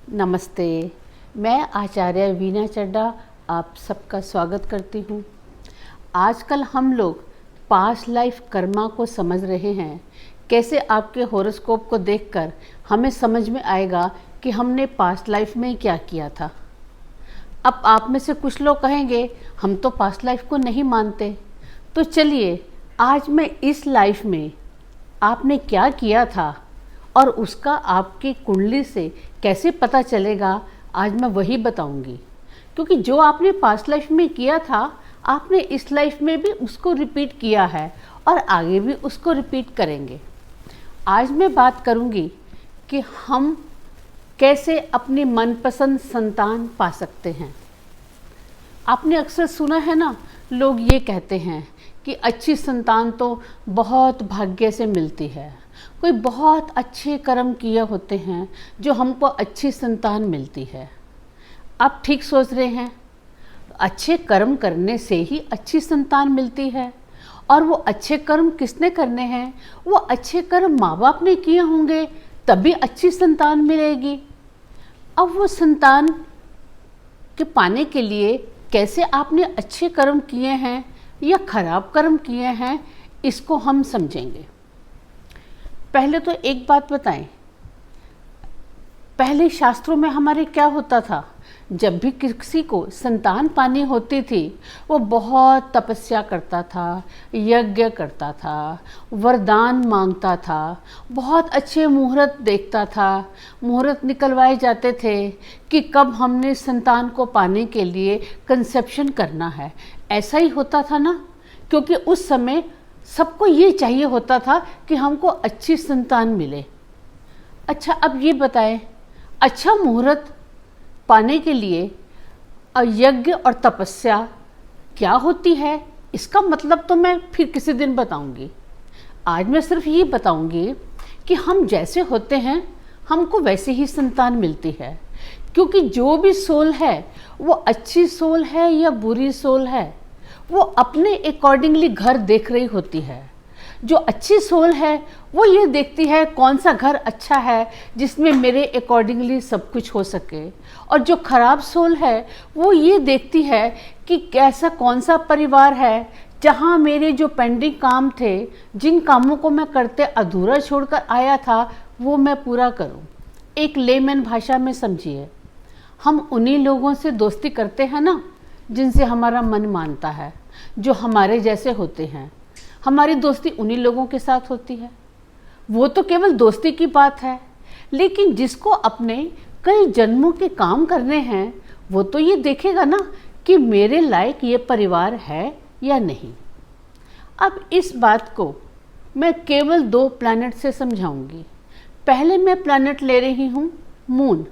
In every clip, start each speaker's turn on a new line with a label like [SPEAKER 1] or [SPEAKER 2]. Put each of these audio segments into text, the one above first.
[SPEAKER 1] नमस्ते। मैं आचार्य वीना चड्डा आप सबका स्वागत करती हूँ। आजकल हम लोग पास्ट लाइफ कर्मा को समझ रहे हैं। कैसे आपके हॉरोस्कोप को देखकर हमें समझ में आएगा कि हमने पास्ट लाइफ में क्या किया था। अब आप में से कुछ लोग कहेंगे हम तो पास्ट लाइफ को नहीं मानते। तो चलिए आज मैं इस लाइफ में आपने क्या किया था और उसका आपकी कुंडली से कैसे पता चलेगा, आज मैं वही बताऊंगी। क्योंकि जो आपने पास्ट लाइफ में किया था आपने इस लाइफ में भी उसको रिपीट किया है और आगे भी उसको रिपीट करेंगे। आज मैं बात करूंगी कि हम कैसे अपनी मनपसंद संतान पा सकते हैं। आपने अक्सर सुना है ना, लोग ये कहते हैं कि अच्छी संतान तो बहुत भाग्य से मिलती है। कोई बहुत अच्छे कर्म किए होते हैं जो हमको अच्छी संतान मिलती है। आप ठीक सोच रहे हैं, अच्छे कर्म करने से ही अच्छी संतान मिलती है। और वो अच्छे कर्म किसने करने हैं? वो अच्छे कर्म माँ बाप ने किए होंगे तभी अच्छी संतान मिलेगी। अब वो संतान के पाने के लिए कैसे आपने अच्छे कर्म किए हैं या खराब कर्म किए हैं, इसको हम समझेंगे। पहले तो एक बात बताएं, पहले शास्त्रों में हमारे क्या होता था? जब भी किसी को संतान पानी होती थी वो बहुत तपस्या करता था, यज्ञ करता था, वरदान मांगता था, बहुत अच्छे मुहूर्त देखता था। मुहूर्त निकलवाए जाते थे कि कब हमने संतान को पाने के लिए कंसेप्शन करना है। ऐसा ही होता था ना, क्योंकि उस समय सबको ये चाहिए होता था कि हमको अच्छी संतान मिले। अच्छा, अब ये बताएं, अच्छा मुहूर्त पाने के लिए यज्ञ और तपस्या क्या होती है, इसका मतलब तो मैं फिर किसी दिन बताऊंगी। आज मैं सिर्फ ये बताऊंगी कि हम जैसे होते हैं हमको वैसे ही संतान मिलती है। क्योंकि जो भी सोल है वो अच्छी सोल है या बुरी सोल है, वो अपने अकॉर्डिंगली घर देख रही होती है। जो अच्छी सोल है वो ये देखती है कौन सा घर अच्छा है जिसमें मेरे अकॉर्डिंगली सब कुछ हो सके। और जो खराब सोल है वो ये देखती है कि कैसा कौन सा परिवार है जहाँ मेरे जो पेंडिंग काम थे, जिन कामों को मैं करते अधूरा छोड़कर आया था, वो मैं पूरा करूँ। एक लेमन भाषा में समझिए, हम उन्हीं लोगों से दोस्ती करते हैं ना जिनसे हमारा मन मानता है, जो हमारे जैसे होते हैं। हमारी दोस्ती उन्हीं लोगों के साथ होती है। वो तो केवल दोस्ती की बात है, लेकिन जिसको अपने कई जन्मों के काम करने हैं वो तो ये देखेगा ना कि मेरे लायक ये परिवार है या नहीं। अब इस बात को मैं केवल 2 प्लैनेट से समझाऊंगी। पहले मैं प्लैनेट ले रही हूँ मून।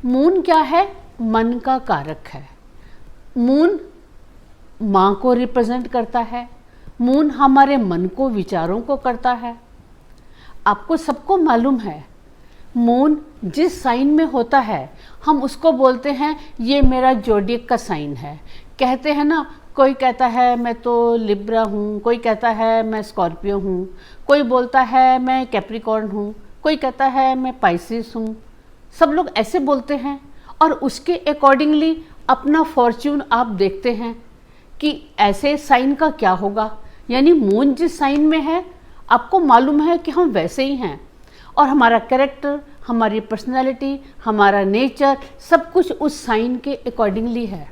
[SPEAKER 1] मून क्या है? मन का कारक है। मून माँ को रिप्रेजेंट करता है। मून हमारे मन को, विचारों को करता है। आपको सबको मालूम है मून जिस साइन में होता है हम उसको बोलते हैं ये मेरा जोडियक का साइन है। कहते हैं ना, कोई कहता है मैं तो लिब्रा हूँ, कोई कहता है मैं स्कॉर्पियो हूँ, कोई बोलता है मैं कैप्रिकॉर्न हूँ, कोई कहता है मैं पाइसिस हूँ। सब लोग ऐसे बोलते हैं और उसके अकॉर्डिंगली अपना फॉर्च्यून आप देखते हैं कि ऐसे साइन का क्या होगा। यानी मून जिस साइन में है आपको मालूम है कि हम वैसे ही हैं, और हमारा कैरेक्टर, हमारी पर्सनालिटी, हमारा नेचर सब कुछ उस साइन के अकॉर्डिंगली है।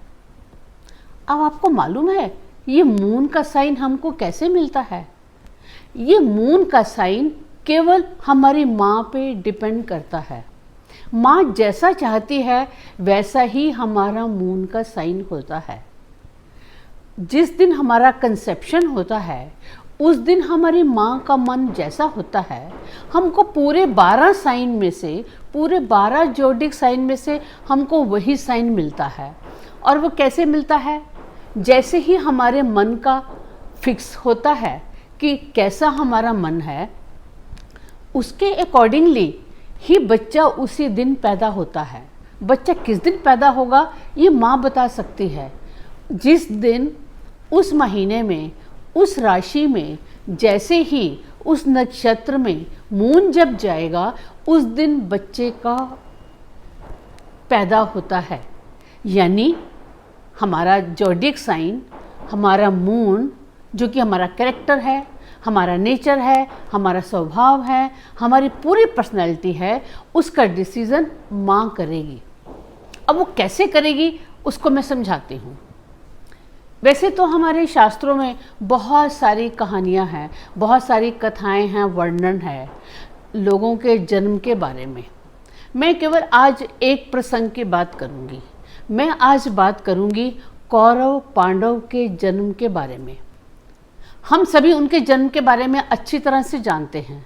[SPEAKER 1] अब आपको मालूम है ये मून का साइन हमको कैसे मिलता है? ये मून का साइन केवल हमारी माँ पे डिपेंड करता है। माँ जैसा चाहती है वैसा ही हमारा मून का साइन होता है। जिस दिन हमारा कंसेप्शन होता है उस दिन हमारी माँ का मन जैसा होता है, हमको पूरे 12 साइन में से, पूरे 12 जोडिक साइन में से हमको वही साइन मिलता है। और वो कैसे मिलता है? जैसे ही हमारे मन का फिक्स होता है कि कैसा हमारा मन है, उसके अकॉर्डिंगली ही बच्चा उसी दिन पैदा होता है। बच्चा किस दिन पैदा होगा ये माँ बता सकती है। जिस दिन, उस महीने में, उस राशि में, जैसे ही उस नक्षत्र में मून जब जाएगा उस दिन बच्चे का पैदा होता है। यानी हमारा ज़ोडिएक साइन, हमारा मून जो कि हमारा कैरेक्टर है, हमारा नेचर है, हमारा स्वभाव है, हमारी पूरी पर्सनैलिटी है, उसका डिसीज़न माँ करेगी। अब वो कैसे करेगी उसको मैं समझाती हूँ। वैसे तो हमारे शास्त्रों में बहुत सारी कहानियाँ हैं, बहुत सारी कथाएं हैं, वर्णन है लोगों के जन्म के बारे में। मैं केवल आज एक प्रसंग की बात करूँगी। मैं आज बात करूँगी कौरव पांडव के जन्म के बारे में। हम सभी उनके जन्म के बारे में अच्छी तरह से जानते हैं,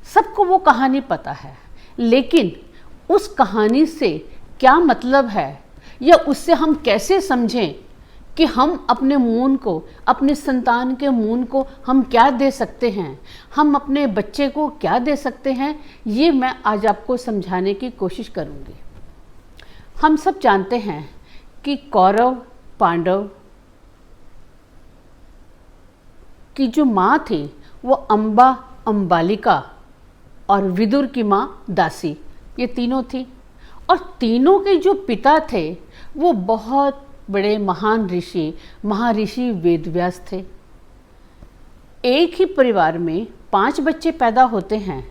[SPEAKER 1] सबको वो कहानी पता है, लेकिन उस कहानी से क्या मतलब है या उससे हम कैसे समझें कि हम अपने मून को, अपने संतान के मून को हम क्या दे सकते हैं, हम अपने बच्चे को क्या दे सकते हैं, ये मैं आज आपको समझाने की कोशिश करूँगी। हम सब जानते हैं कि कौरव पांडव की जो माँ थी वो अम्बा, अम्बालिका और विदुर की माँ दासी, ये तीनों थी। और तीनों के जो पिता थे वो बहुत बड़े महान ऋषि, महर्षि वेदव्यास थे। एक ही परिवार में 5 बच्चे पैदा होते हैं,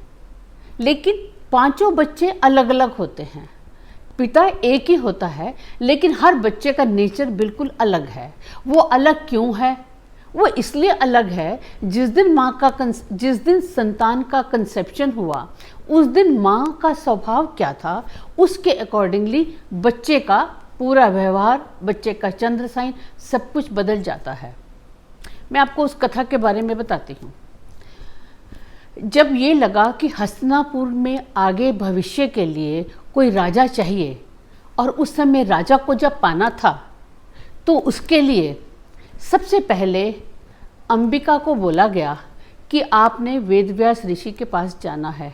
[SPEAKER 1] लेकिन पांचों बच्चे अलग अलग होते हैं। पिता एक ही होता है, लेकिन हर बच्चे का नेचर बिल्कुल अलग है। वो अलग क्यों है? वो इसलिए अलग है, जिस दिन संतान का कंसेप्शन हुआ, उस दिन माँ का स्वभाव क्या था, उसके अकॉर्डिंगली बच्चे का पूरा व्यवहार, बच्चे का चंद्र साइन, सब कुछ बदल जाता है। मैं आपको उस कथा के बारे में बताती हूँ। जब ये लगा कि हस्तिनापुर में आगे भविष्य के लिए कोई राजा चाहिए, और उस समय राजा को जब पाना था, तो उसके लिए सबसे पहले अंबिका को बोला गया कि आपने वेदव्यास ऋषि के पास जाना है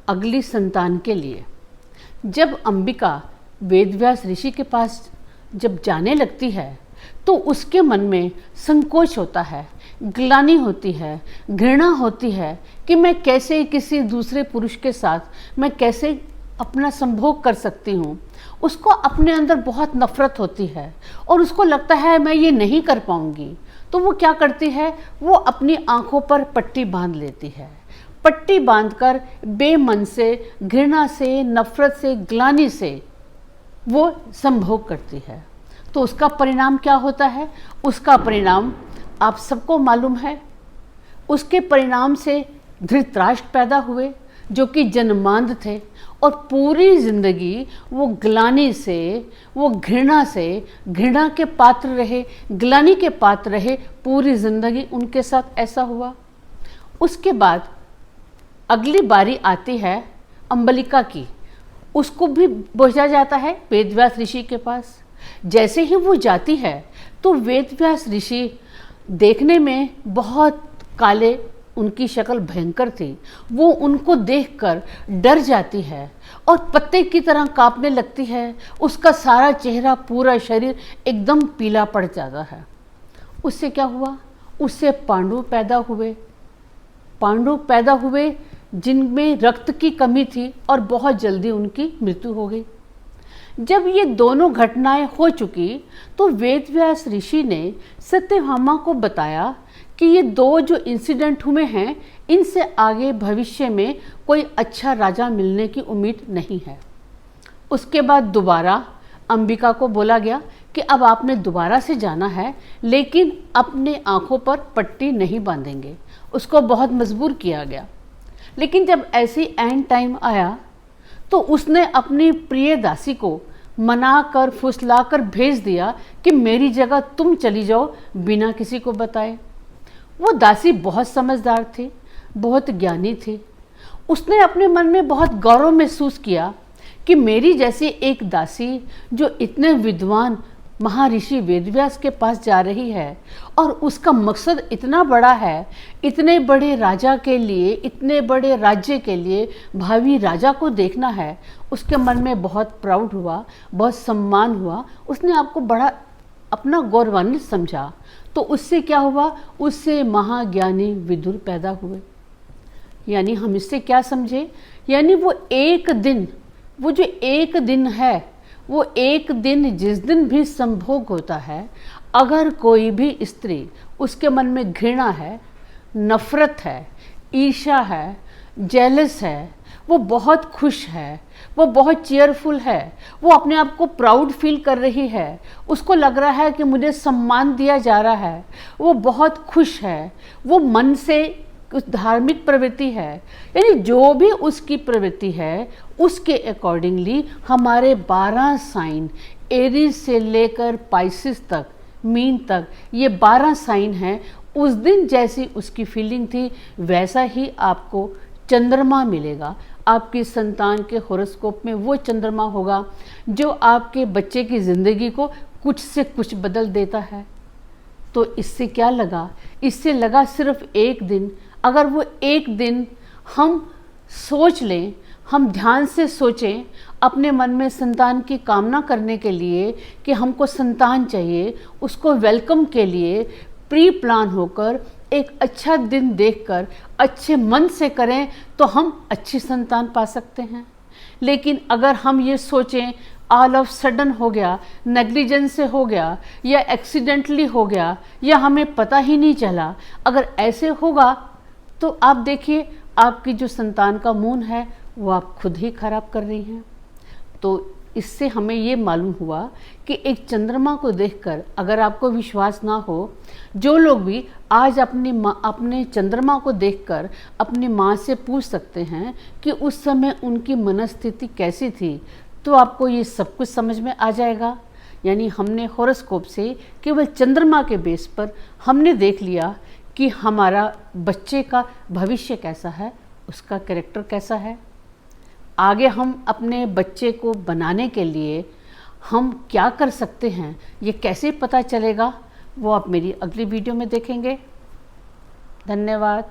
[SPEAKER 1] अगली संतान के लिए। जब अंबिका वेदव्यास ऋषि के पास जब जाने लगती है, तो उसके मन में संकोच होता है, ग्लानि होती है, घृणा होती है कि मैं कैसे किसी दूसरे पुरुष के साथ मैं कैसे अपना संभोग कर सकती हूँ। उसको अपने अंदर बहुत नफरत होती है और उसको लगता है मैं ये नहीं कर पाऊँगी। तो वो क्या करती है, वो अपनी आँखों पर पट्टी बांध लेती है। पट्टी बांधकर बेमन से, घृणा से, नफरत से, ग्लानि से वो संभोग करती है। तो उसका परिणाम क्या होता है? उसका परिणाम आप सबको मालूम है। उसके परिणाम से धृतराष्ट्र पैदा हुए, जो कि जन्मांध थे, और पूरी जिंदगी वो ग्लानि से, वो घृणा से, घृणा के पात्र रहे, ग्लानि के पात्र रहे। पूरी जिंदगी उनके साथ ऐसा हुआ। उसके बाद अगली बारी आती है अम्बलिका की। उसको भी भेजा जाता है वेदव्यास ऋषि के पास। जैसे ही वो जाती है तो वेदव्यास ऋषि देखने में बहुत काले, उनकी शक्ल भयंकर थी। वो उनको देखकर डर जाती है और पत्ते की तरह कांपने लगती है। उसका सारा चेहरा, पूरा शरीर एकदम पीला पड़ जाता है। उससे क्या हुआ? उससे पांडु पैदा हुए। पांडु पैदा हुए जिनमें रक्त की कमी थी और बहुत जल्दी उनकी मृत्यु हो गई। जब ये दोनों घटनाएं हो चुकी तो वेदव्यास ऋषि ने सत्यभामा को बताया कि ये दो जो इंसिडेंट हुए हैं, इनसे आगे भविष्य में कोई अच्छा राजा मिलने की उम्मीद नहीं है। उसके बाद दोबारा अंबिका को बोला गया कि अब आपने दोबारा से जाना है, लेकिन अपने आँखों पर पट्टी नहीं बांधेंगे। उसको बहुत मजबूर किया गया। लेकिन जब ऐसी एंड टाइम आया तो उसने अपनी प्रिय दासी को मनाकर, फुसलाकर भेज दिया कि मेरी जगह तुम चली जाओ बिना किसी को बताए। वो दासी बहुत समझदार थी, बहुत ज्ञानी थी। उसने अपने मन में बहुत गौरव महसूस किया कि मेरी जैसी एक दासी जो इतने विद्वान महर्षि वेदव्यास के पास जा रही है और उसका मकसद इतना बड़ा है, इतने बड़े राजा के लिए, इतने बड़े राज्य के लिए भावी राजा को देखना है। उसके मन में बहुत प्राउड हुआ, बहुत सम्मान हुआ। उसने आपको बड़ा अपना गौरवान्वित समझा। तो उससे क्या हुआ? उससे महाज्ञानी विदुर पैदा हुए। यानी हम इससे क्या समझे? यानी वो एक दिन वो जो एक दिन है, वो एक दिन जिस दिन भी संभोग होता है, अगर कोई भी स्त्री उसके मन में घृणा है, नफरत है, ईर्ष्या है, जेलस है, वो बहुत खुश है, वो बहुत चीयरफुल है, वो अपने आप को प्राउड फील कर रही है, उसको लग रहा है कि मुझे सम्मान दिया जा रहा है, वो बहुत खुश है, वो मन से कुछ धार्मिक प्रवृत्ति है, यानी जो भी उसकी प्रवृत्ति है उसके अकॉर्डिंगली हमारे 12 साइन एरीज से लेकर पाइसिस तक, मीन तक, ये 12 साइन हैं। उस दिन जैसी उसकी फीलिंग थी वैसा ही आपको चंद्रमा मिलेगा। आपकी संतान के हॉरोस्कोप में वो चंद्रमा होगा जो आपके बच्चे की ज़िंदगी को कुछ से कुछ बदल देता है। तो इससे क्या लगा? इससे लगा सिर्फ एक दिन। अगर वो एक दिन हम सोच लें, हम ध्यान से सोचें अपने मन में संतान की कामना करने के लिए कि हमको संतान चाहिए, उसको वेलकम के लिए प्री प्लान होकर एक अच्छा दिन देखकर अच्छे मन से करें तो हम अच्छी संतान पा सकते हैं। लेकिन अगर हम ये सोचें ऑल ऑफ सडन हो गया, नेग्लिजेंस से हो गया, या एक्सीडेंटली हो गया, या हमें पता ही नहीं चला, अगर ऐसे होगा तो आप देखिए आपकी जो संतान का मून है वो आप खुद ही खराब कर रही हैं। तो इससे हमें ये मालूम हुआ कि एक चंद्रमा को देखकर अगर आपको विश्वास ना हो, जो लोग भी आज अपने चंद्रमा को देखकर अपनी माँ से पूछ सकते हैं कि उस समय उनकी मनस्थिति कैसी थी, तो आपको ये सब कुछ समझ में आ जाएगा। यानी हमने हॉरोस्कोप से केवल चंद्रमा के बेस पर हमने देख लिया कि हमारा बच्चे का भविष्य कैसा है, उसका कैरेक्टर कैसा है। आगे हम अपने बच्चे को बनाने के लिए हम क्या कर सकते हैं, ये कैसे पता चलेगा, वो आप मेरी अगली वीडियो में देखेंगे। धन्यवाद।